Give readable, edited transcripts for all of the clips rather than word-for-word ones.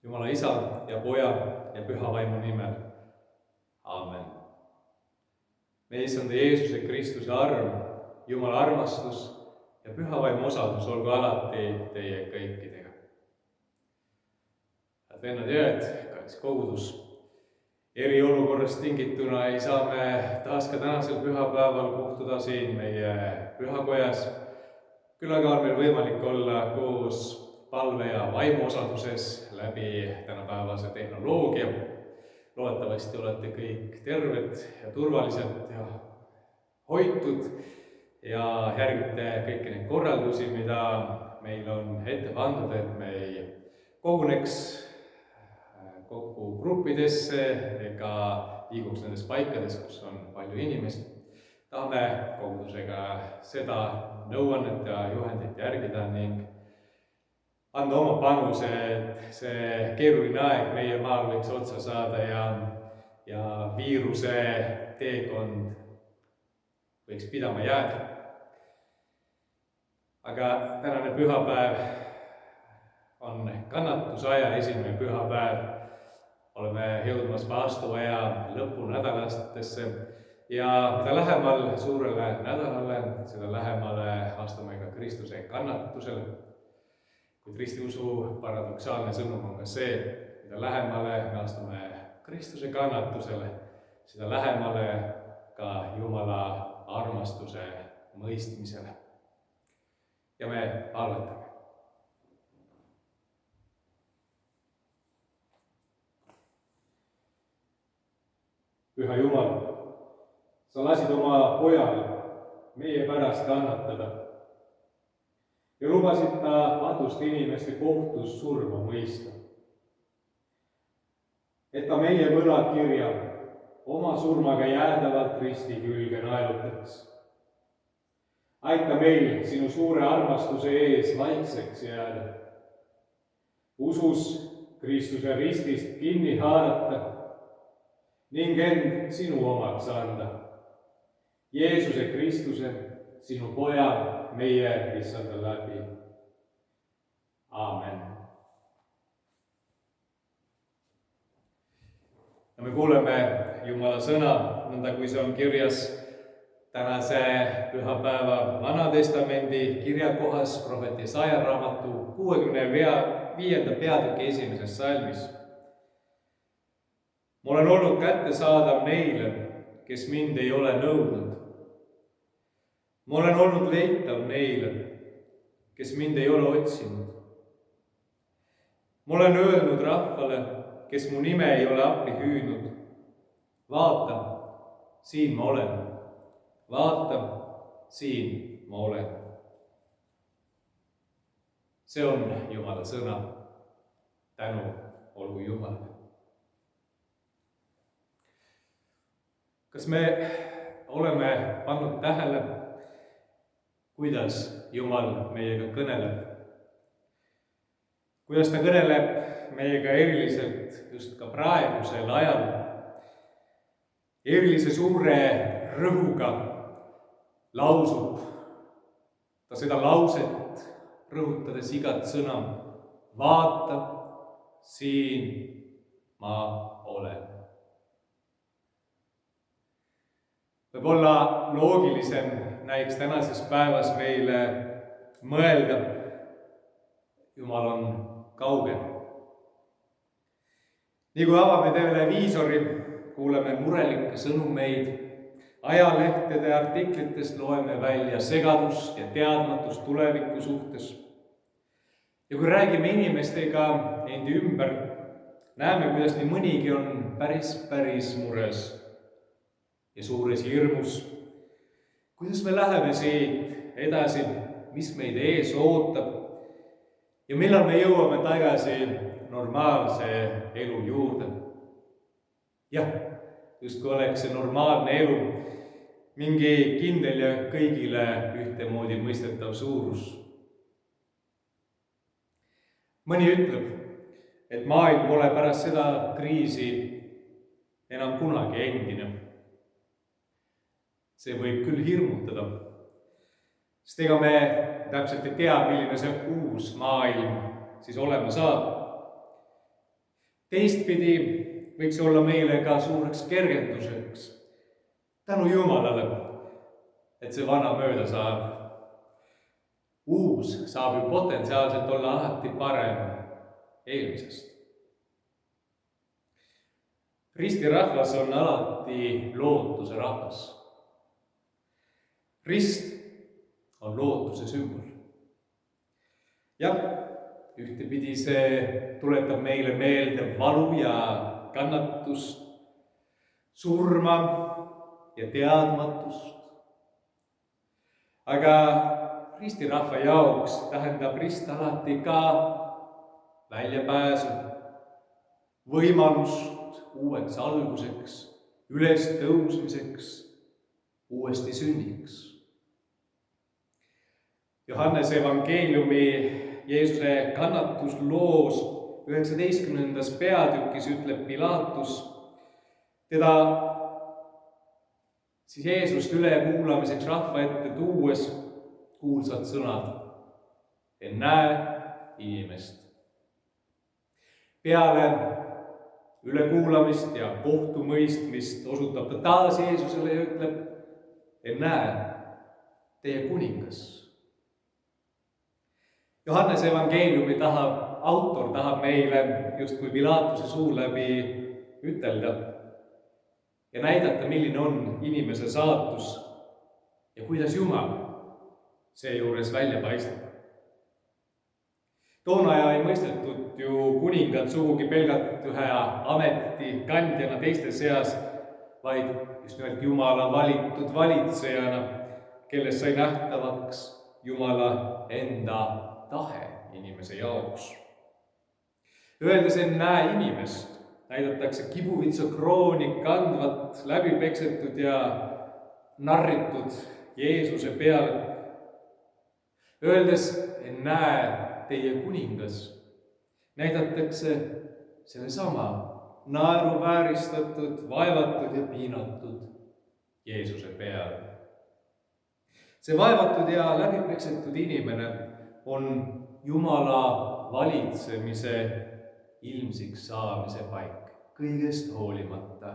Jumala Isa ja Poja ja Püha Vaimu nimel. Aamen. Meie Issanda Jeesuse Kristuse arm, Jumala armastus ja Püha Vaimu osadus olgu alati teie kõikidega. Head vennad ja õed, kallis kogudus, eriolukorrast tingituna ei saa me taas ka tänasel pühapäeval kohtuda siin meie pühakojas. Küll aga on meil võimalik olla koos palve ja vaimuosaduses läbi tänapäevase tehnoloogia. Loodetavasti olete kõik terved ja turvalised ja hoitud ja järgite kõiki neid korraldusi, mida meil on ette pandud, et me ei koguneks kokku gruppidesse ega liiguks nendes paikades, kus on palju inimesi. Tahame kogudusega seda nõuannet ja juhendit järgida ning anda oma panuse, et see keeruline aeg meie maal võiks otsa saada ja viiruse teekond võiks pidama jääda. Aga tänane pühapäev on kannatusaja esimene pühapäev. Oleme jõudmas paastuaja lõpunädalastesse ja mida lähemal suurele nädalale, seda lähemale astume ka Kristuse kannatusele. Kuid ristiusu paradoksaalne sõnum on ka see, mida lähemale me astume Kristuse kannatusele, seda lähemale ka Jumala armastuse mõistmisele. Ja me palvetame. Püha Jumal, sa lasid oma pojal meie pärast kannatada ja lubasid ta paduste inimeste kohtus surma mõista. Et ta meie võlakirja oma surmaga jäädavalt risti külge naelutaks. Aita meil sinu suure armastuse ees vaikseks jääda. Usus Kristuse ristist kinni haarata ning end sinu omaks anda. Jeesuse Kristuse, sinu Poja, meie Issanda läbi. Aamen. Ja me kuuleme Jumala sõna, nõnda kui see on kirjas tänase pühapäeva Vanatestamendi kirjakohas prohvet Jesaja raamatu 65. peatüki 1. salmis. Ma olen olnud kättesaadav neile, kes mind ei ole nõudnud. Ma olen olnud leitav neile, kes mind ei ole otsinud. Ma olen öelnud rahvale, kes mu nime ei ole appi hüüdnud. Vaata, siin ma olen. Vaata, siin ma olen. See on Jumala sõna. Tänu olgu Jumalale. Kas me oleme pannud tähele, kuidas Jumal meiega kõneleb? Kuidas ta kõneleb meiega eriliselt just ka praegusel ajal? Erilise suure rõhuga lausub ta seda lauset, rõhutades igat sõna. Vaata, siin ma olen. Võib-olla loogilisem näiks tänases päevas meile mõelda, Jumal on kaugel. Nii kui avame televiisori, kuuleme murelikke sõnumeid, ajalehtede artiklitest loeme välja segadust ja teadmatust tuleviku suhtes. Ja kui räägime inimestega endi ümber, näeme, kuidas nii mõnigi on päris mures ja suures hirmus. Kuidas me läheme siit edasi, mis meid ees ootab ja millal me jõuame tagasi normaalse elu juurde. Jah, justkui oleks see normaalne elu mingi kindel ja kõigile ühtemoodi mõistetav suurus. Mõni ütleb, et maailm pole pärast seda kriisi enam kunagi endine. See võib küll hirmutada, sest ega me täpselt ei tea, milline see uus maailm siis olema saab. Teistpidi võiks olla meile ka suureks kergenduseks. Tänu Jumalale, et see vana mööda saab. Uus saab ju potentsiaalselt olla alati parem eelmisest. Ristirahvas on alati lootuse rahvas. Rist on lootuse sümbol. Jah, ühtepidi see tuletab meile meelde valu ja kannatust, surma ja teadmatust. Aga ristirahva jaoks tähendab rist alati ka väljapääsu, võimalust uueks alguseks, üles tõusmiseks, uuesti sünniks. Johannese evangeeliumi Jeesuse kannatusloos 19. peatükis ütleb Pilatus teda siis Jeesust ülekuulamiseks rahva ette tuues kuulsad sõnad: ennäe inimest. Peale ülekuulamist ja kohtumõistmist osutab ta taas Jeesusele ja ütleb: ennäe teie kuningas. Johannese evangeeliumi autor tahab meile justkui Pilatuse suu läbi ütelda ja näidata, milline on inimese saatus ja kuidas Jumal seejuures välja paistab. Toona ei mõistetud ju kuningat sugugi pelgalt ühe ameti kandjana teiste seas, vaid just nimelt Jumala valitud valitsejana, kellest sai nähtavaks Jumala enda tahe inimese jaoks. Öeldes ennäe inimest, näidatakse kibuvitsa krooni kandvat, läbipeksetud ja narritud Jeesuse peale. Öeldes ennäe teie kuningas, näidatakse sellesama naeruvääristatud, vaevatud ja piinatud Jeesuse peale. See vaevatud ja läbipeksetud inimene on Jumala valitsemise ilmsiks saamise paik, kõigest hoolimata.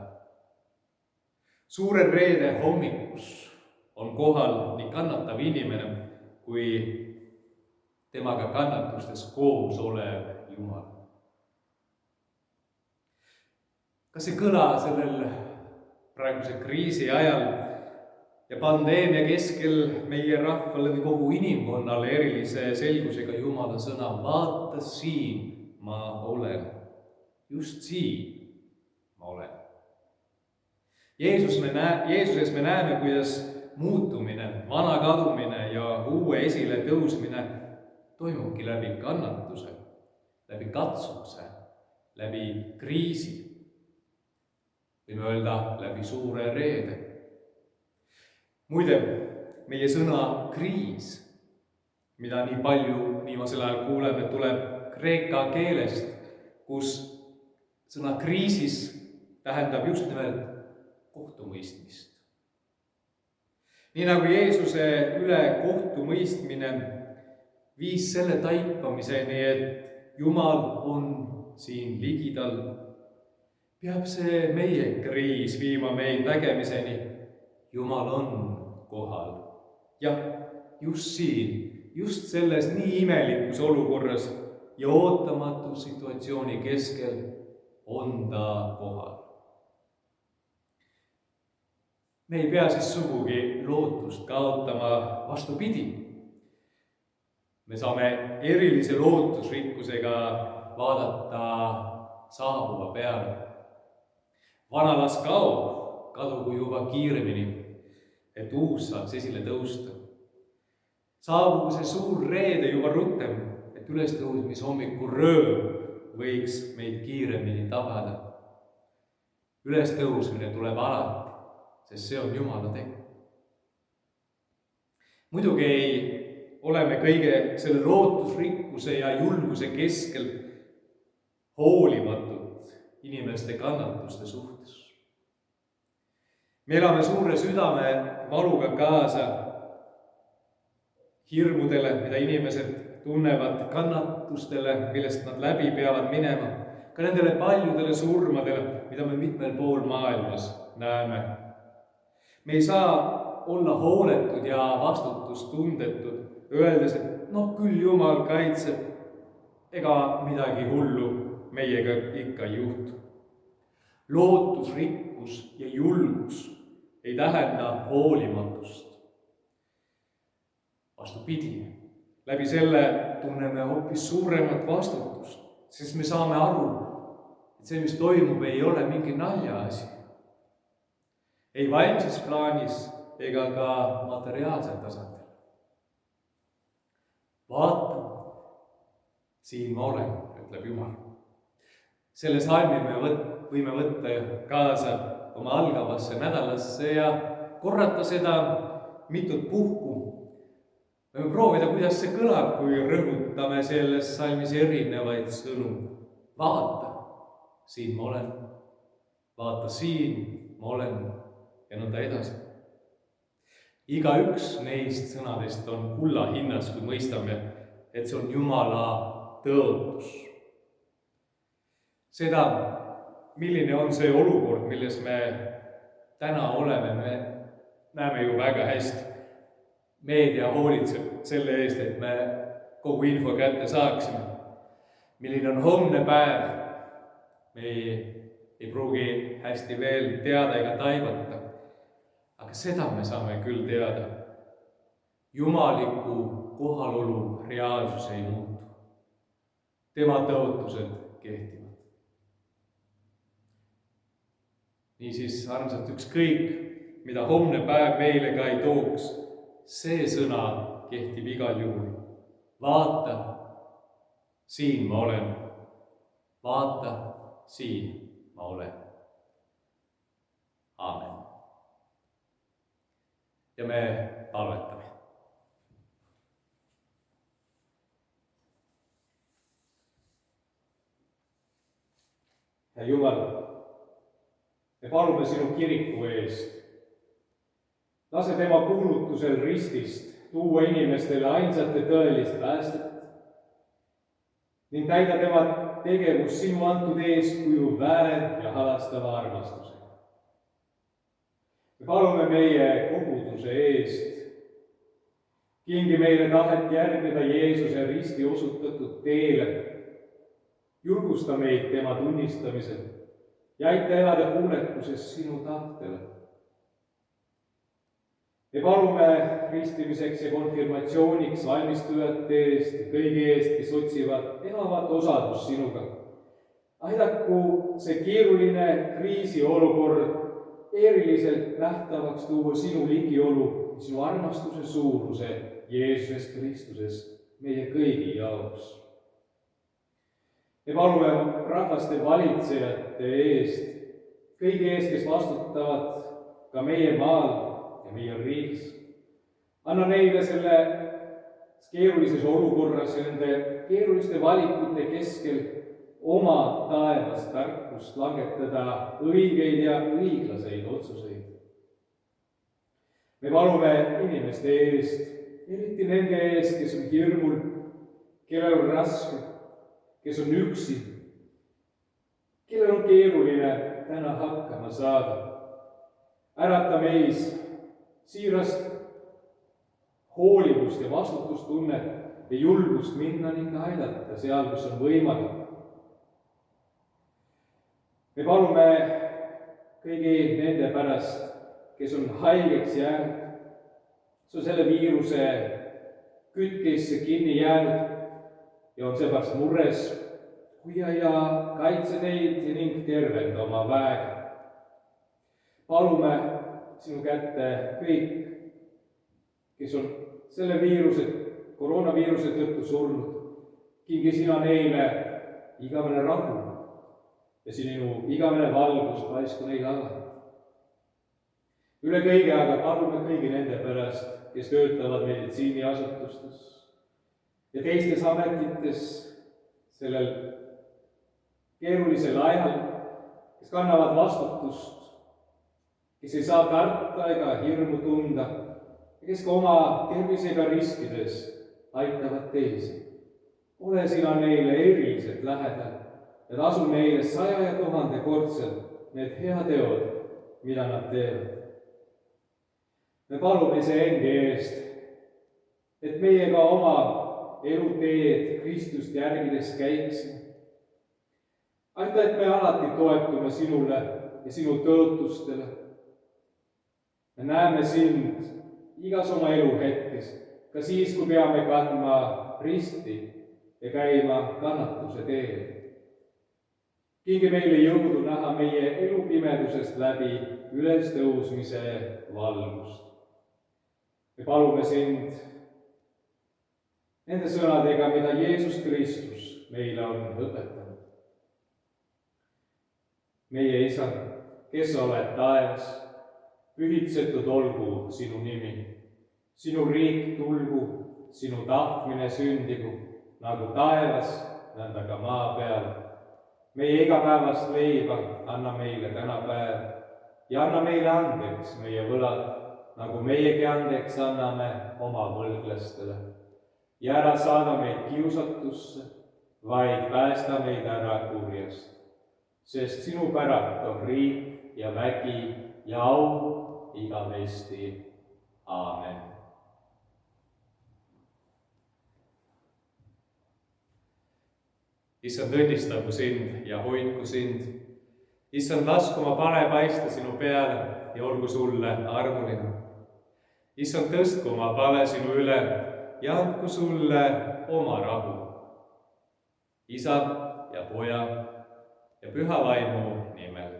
Suure reede hommikus on kohal nii kannatav inimene kui temaga kannatustes koos olev Jumal. Kas see kõla sellel praeguse kriisi ajal ja pandeemia keskel meie rahvale või kogu inimkonnale erilise selgusega Jumala sõna: vaata, siin ma olen, just siin ma olen. Jeesuses me näeme, kuidas muutumine, vana kadumine ja uue esile tõusmine toimubki läbi kannatuse, läbi katsumuse, läbi kriisi, võime öelda läbi suure reede. Muide, meie sõna kriis, mida nii palju viimasel ajal kuuleme, tuleb kreeka keelest, kus sõna kriisis tähendab just nimelt kohtumõistmist. Nii nagu Jeesuse üle kohtumõistmine viis selle taipamiseni, et Jumal on siin ligidal, peab see meie kriis viima meid nägemiseni: Jumal on kohal. Jah, just siin, just selles nii imelikus olukorras ja ootamatu situatsiooni keskel on ta kohal. Me ei pea siis sugugi lootust kaotama, vastupidi. Me saame erilise lootusrikkusega vaadata saabuva peale. Vana las kaob, kadugu juba kiiremini, et uus saaks esile tõusta. Saabugu see suur reede juba rutem, et ülestõusmishommiku rööv võiks meid kiiremini tabada. Ülestõusmine tuleb alati, sest see on Jumala tegu. Muidugi ei ole me kõige selle lootusrikkuse ja julguse keskel hoolimatud inimeste kannatuste suhtes. Me elame suure südame valuga kaasa hirmudele, mida inimesed tunnevad, kannatustele, millest nad läbi peavad minema, ka nendele paljudele surmadele, mida me mitmel pool maailmas näeme. Me ei saa olla hooletud ja vastutustundetud, öeldes, et küll Jumal kaitseb, ega midagi hullu meiega ikka ei juhtu. Lootus, rikkus ja julgus ei tähenda hoolimatust. Vastupidi, läbi selle tunneme hoopis suuremat vastutust, sest me saame aru, et see, mis toimub, ei ole mingi naljaasi. Ei vaimses plaanis ega ka materiaalsel tasandil. Vaata, siin ma olen, ütleb Jumal. Selle salmi me võime võtta kaasa oma algavasse nädalasse ja korrata seda mitut puhku. Võime proovida, kuidas see kõlab, kui rõhutame selles salmis erinevaid sõnu. Vaata, siin ma olen. Vaata, siin ma olen. Ja nõnda edasi. Igaüks neist sõnadest on kulla hinnas, kui mõistame, et see on Jumala tõotus. Seda, milline on see olukord, milles me täna oleme, me näeme ju väga hästi. Meedia hoolitseb selle eest, et me kogu info kätte saaksime. Milline on homne päev, me ei pruugi hästi veel teada ega taibata. Aga seda me saame küll teada. Jumaliku kohalolu reaalsus ei muutu. Tema tõotused kehtivad. Niisiis, armsad, ükskõik, mida homne päev meile ka ei tooks, see sõna kehtib igal juhul. Vaata, siin ma olen. Vaata, siin ma olen. Aamen. Ja me palvetame. Hea Jumal, me palume sinu kiriku eest. Lase tema kuulutusel ristist tuua inimestele ainsate tõelist päästet ning täida tema tegevus sinu antud eeskuju väär ja halastava armastusega. Me palume meie koguduse eest. Kingi meile tahet järgneda Jeesuse risti osutatud teele. Julgusta meid tema tunnistamisel ja aita elada kuulekuses sinu tahtele. Me palume ristimiseks ja konfirmatsiooniks valmistujate eest ja kõigi eest, kes otsivad elavat osadust sinuga. Aidaku see keeruline kriisiolukord eriliselt nähtavaks tuua sinu ligiolu, sinu armastuse suuruse Jeesuses Kristuses meie kõigi jaoks. Me palume rahvaste valitsejate eest, kõigi eest, kes vastutavad ka meie maal ja meie riigis. Anna neile selle keerulises olukorras ja nende keeruliste valikute keskel oma taevast tarkust langetada õigeid ja õiglaseid otsuseid. Me palume inimeste eest, eriti nende eest, kes on hirmul, kellel on raske, kes on üksi, kellel on keeruline täna hakkama saada. Ärata meis siirast hoolivust ja vastutustunnet ja julgust minna ning aidata seal, kus on võimalik. Me palume kõigi nende pärast, kes on haigeks jäänud, kes on selle viiruse kütkesse kinni jäänud ja on seepärast mures, hoia ja kaitse neid ning tervenda oma väega. Palume sinu kätte kõik, kes on selle koroonaviiruse tõttu surnud. Kingi sina neile igavene rahu ja sinu igavene valgus paisku neile avada. Üle kõige aga palume kõigi nende pärast, kes töötavad meditsiiniasutustes ja teistes ametites sellel keerulisel ajal, kes kannavad vastutust, kes ei saa karta ega hirmu tunda ja kes ka oma tervisega riskides aitavad teisi. Ole sina neile eriliselt lähedal ja tasu neile 100 ja 1000 kordselt need heateod, mida nad teevad. Me palume iseendi eest, et meie ka oma eluteed Kristust järgides käiksime. Aita, et me alati toetume sinule ja sinu tõotustele. Me näeme sind igas oma eluhetkes, ka siis, kui peame kandma risti ja käima kannatuse teel. Kingi meile jõudu näha meie elu pimedusest läbi ülestõusmise valgust. Me palume sind nende sõnadega, mida Jeesus Kristus meile on õpetanud. Meie Isa, kes oled taevas, pühitsetud olgu sinu nimi. Sinu riik tulgu, sinu tahtmine sündigu, nagu taevas, nõnda ka maa peal. Meie igapäevast leiba anna meile täna päev ja anna meile andeks meie võlad, nagu meiegi andeks anname oma võlglastele. Ja ära saada meid kiusatusse, vaid päästa meid ära kurjast. Sest sinu päralt on riik ja vägi ja au igavesti. Aamen. Issand, õnnistagu sind ja hoidku sind. Issand, lasku oma pane paista sinu peale ja olgu sulle armuline. Issand, tõstku oma pale sinu üle ja andku sulle oma rahu. Isa ja Poja ja Püha Vaimu nimel.